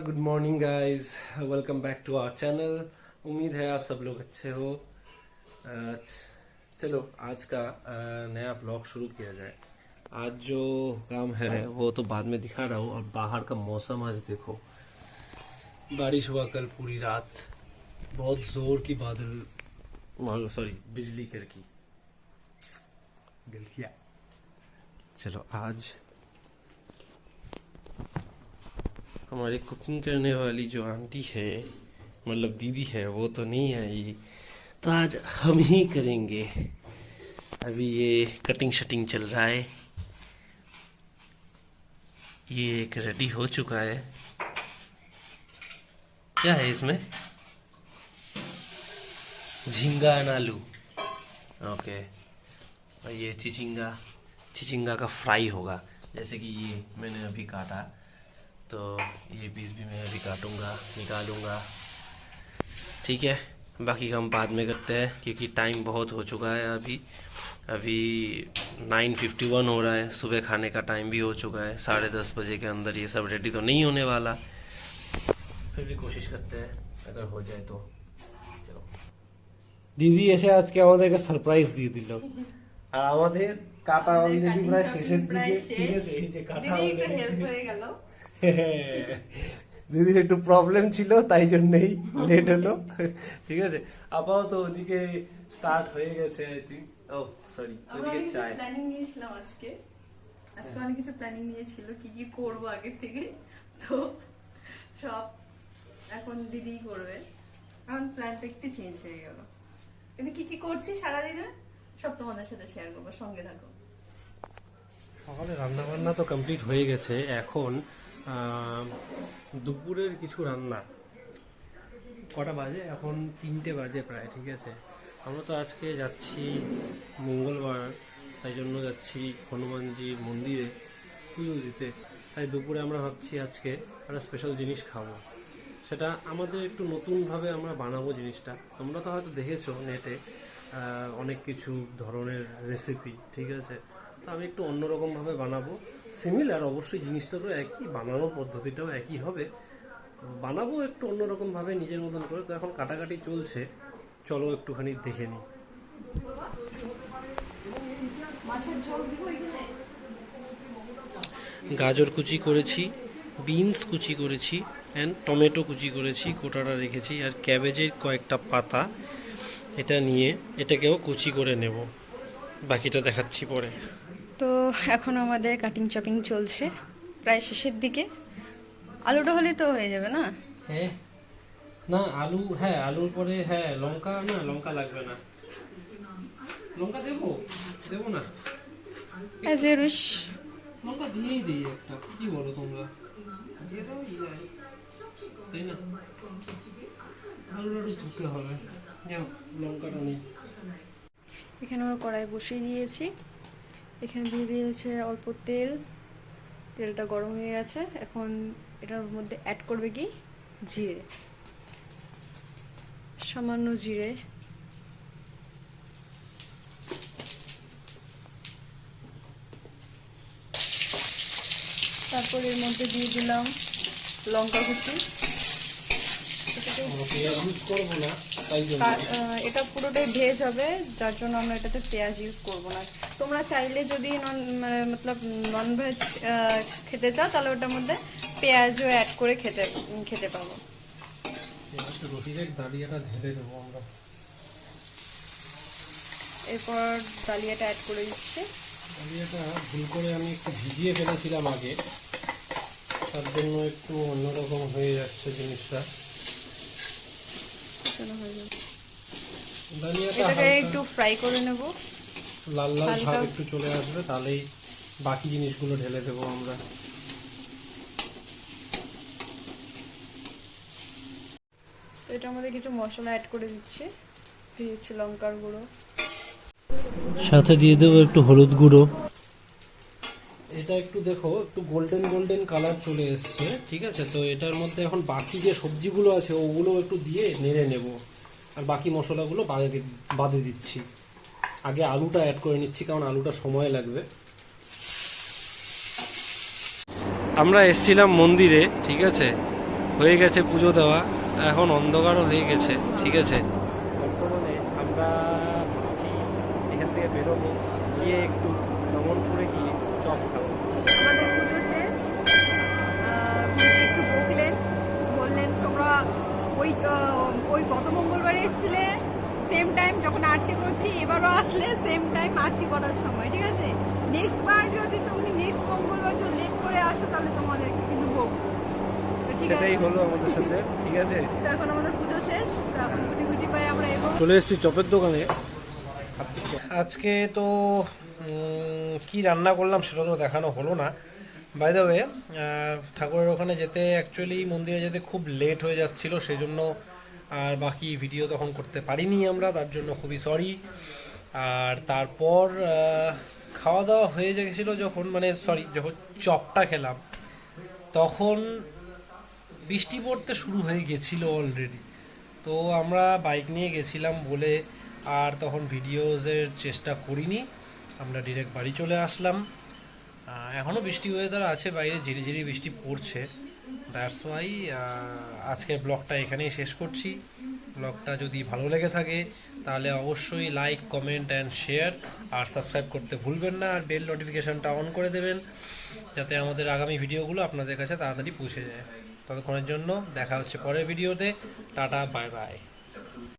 Good morning guys, welcome back to our channel. उम्मीद है आप सब लोग अच्छे हो। चलो आज का नया ब्लॉग शुरू किया जाए। आज जो काम है वो तो बाद में दिखा रहा हूँ। और बाहर का मौसम आज देखो, बारिश हुआ कल पूरी रात, बहुत जोर की बादल, सॉरी बिजली कड़की गलतिया। चलो आज हमारी कुकिंग करने वाली जो आंटी है, मतलब दीदी है, वो तो नहीं आई, तो आज हम ही करेंगे। अभी ये कटिंग शटिंग चल रहा है। ये एक रेडी हो चुका है। क्या है इसमें? झींगा एंड आलू। ओके। और ये चिचिंगा का फ्राई होगा। जैसे कि ये मैंने अभी काटा, तो ये पीस भी मैं अभी काटूंगा, निकालूंगा। ठीक है, बाकी हम बाद में करते हैं क्योंकि टाइम बहुत हो चुका है। अभी 9:51 हो रहा है। सुबह खाने का टाइम भी हो चुका है। 10:30 बजे के अंदर ये सब रेडी तो नहीं होने वाला, फिर भी कोशिश करते हैं अगर हो जाए तो। चलो দিদি এসে আজকে আমাদেরকে সারপ্রাইজ দিয়ে দিল। আর আমাদের কাটা অলরেডি প্রায় শেষের দিকে। ঠিক আছে, এই যে কাটা অলরেডি হেল্প হয়ে গেল। দিদির একটু প্রবলেম ছিল, তাই জন্যই লেট হলো। ঠিক আছে, আপাতত ওদিকে স্টার্ট হয়ে গেছে। আই থিঙ্ক সরি, ওদিকে চাই প্ল্যানিং নিয়েছিলাম আজকে অনেক কিছু প্ল্যানিং নিয়েছিল কি কি করব আগে থেকে, তো সব এখন দিদি করবে। এখন প্ল্যানটা একটু চেঞ্জ হয়ে গেল, কিন্তু কি কি করছি সারাদিনে সব তোমাদের সাথে শেয়ার করবো, সঙ্গে থাকো। সকালে রান্না বান্না তো কমপ্লিট হয়ে গেছে। এখন দুপুরের কিছু রান্না। কটা বাজে এখন? 3টে বাজে প্রায়। ঠিক আছে, আমরা তো আজকে যাচ্ছি মঙ্গলবার, তাই জন্য যাচ্ছি হনুমানজির মন্দিরে পুজো দিতে। তাই দুপুরে আমরা ভাবছি আজকে একটা স্পেশাল জিনিস খাবো। সেটা আমাদের একটু নতুনভাবে আমরা বানাবো জিনিসটা। তোমরা তো হয়তো দেখেছো নেটে অনেক কিছু ধরনের রেসিপি। ঠিক আছে, তো আমি একটু অন্যরকমভাবে বানাবো। সিমিলার অবশ্যই, জিনিসটা তো একই, বানানোর পদ্ধতিটাও একই হবে। বানাবো একটু অন্যরকমভাবে নিজের মতন করে। তো এখন কাটাকাটি চলছে, চলো একটুখানি দেখে নিই। গাজর কুচি করেছি, বিনস কুচি করেছি, অ্যান্ড টমেটো কুচি করেছি, কোটাটা রেখেছি। আর ক্যাবেজের কয়েকটা পাতা এটা নিয়ে এটাকেও কুচি করে নেব। বাকিটা দেখাচ্ছি পরে। তো এখন আমাদের কাটিং চপিং চলছে, প্রায় শেষের দিকে। আলুটা হলে তো হয়ে যাবে না? হ্যাঁ, না আলু, হ্যাঁ আলুর পরে হ্যাঁ লঙ্কা, না লঙ্কা লাগবে না। লঙ্কা দেবো না? As you wish. লঙ্কা দিয়েই দিই একটা, কি বলো তোমরা? দিয়ে দাও, তাই না? আলুটা একটু ধুতে হবে। যাও, লঙ্কাটা নেই। এখানে আমরা কড়াই বসিয়ে দিয়েছি। এখানে দিয়ে দিয়েছে অল্প তেল। তেলটা গরম হয়ে গেছে। এখন এটার মধ্যে অ্যাড করবে কি জিরে, সামান্য জিরে। তারপর এর মধ্যে দিয়ে দিলাম লঙ্কা কুচি। এটা পুরোটাই ভেজ হবে, যার জন্য আমরা এটাতে পেঁয়াজ ইউজ করব না। তোমরা চাইলে যদি নন ভেজ খেতে চাও তাহলে ওটার মধ্যে পেঁয়াজও অ্যাড করে খেতে পাবো। এরপর ডালিয়াটা অ্যাড করে দিচ্ছি। ডালিয়াটা ভুল করে আমি একটু ভিজিয়ে ফেলেছিলাম আগে, তার জন্য একটু অন্যরকম হয়ে যাচ্ছে জিনিসটা। এটাকে একটু ফ্রাই করে নেব, লাল লাল ভাব একটু চলে আসবে, তাহলেই বাকি জিনিসগুলো ঢেলে দেবো আমরা। তো এটার মধ্যে কিছু মশলা অ্যাড করে দিচ্ছি লঙ্কার গুঁড়ো, সাথে দিয়ে দেবো একটু হলুদ গুঁড়ো। এটা একটু দেখো, একটু গোল্ডেন গোল্ডেন কালার চলে এসছে। ঠিক আছে, তো এটার মধ্যে এখন বাকি যে সবজিগুলো আছে ওগুলো একটু দিয়ে নেড়ে নেব। আর বাকি মশলাগুলো বাদে দিচ্ছি। আগে আলুটা অ্যাড করে নিচ্ছি, কারণ আলুটা সময় লাগবে। আমরা এসছিলাম মন্দিরে, ঠিক আছে, হয়ে গেছে পুজো দেওয়া, এখন অন্ধকারও হয়ে গেছে, ঠিক আছে। বর্তমানে আমরা ভাবছি এখান থেকে বেরোবো, গিয়ে একটু ভ্রমণ করে গিয়ে চপ খাবো। আমাদের পুজো শেষ, পুজো একটু বকলেন, বললেন তোমরা ওই গত মঙ্গলবারে এসেছিলে সেম টাইম যখন আরতি করছি, এবারও আসলে সেম টাইম আরতি করার সময়, ঠিক আছে। নেক্সট বার যদি তুমি নেক্সট মঙ্গলবার যদি লেট করে আসো তাহলে তোমাদেরকে কিন্তু বকবো। তো ঠিক সেটাই আছে, হলো আমাদের সাথে, ঠিক আছে। তো এখন আমাদের পুজো শেষ, তো এখন গুটি গুটি পায়ে আমরা এগো। চলে এসেছি চপের দোকানে। আজকে তো কি রান্না করলাম সেটা তো দেখানো হলো না। বাই দ্য ওয়ে, ঠাকুরের ওখানে যেতে অ্যাকচুয়ালি মন্দিরে যেতে খুব লেট হয়ে যাচ্ছিল, সেই জন্য আর বাকি ভিডিও তখন করতে পারিনি আমরা, তার জন্য খুবই সরি। আর তারপর খাওয়া দাওয়া হয়ে গেছিলো যখন, মানে সরি, যখন চপটা খেলাম তখন বৃষ্টি পড়তে শুরু হয়ে গেছিল অলরেডি। তো আমরা বাইক নিয়ে গেছিলাম বলে আর তখন ভিডিওজের চেষ্টা করিনি, আমরা ডিরেক্ট বাড়ি চলে আসলাম। এখনও বৃষ্টি ওয়েদার আছে, বাইরে ঝিরিঝিরি বৃষ্টি পড়ছে। দ্যাটস ওয়াই আজকের ব্লগটা এখানেই শেষ করছি। ব্লগটা যদি ভালো লেগে থাকে তাহলে অবশ্যই লাইক, কমেন্ট অ্যান্ড শেয়ার আর সাবস্ক্রাইব করতে ভুলবেন না, আর বেল নোটিফিকেশানটা অন করে দেবেন যাতে আমাদের আগামী ভিডিওগুলো আপনাদের কাছে তাড়াতাড়ি পৌঁছে যায়। ততক্ষণের জন্য দেখা হচ্ছে পরের ভিডিওতে। Tata, bye bye.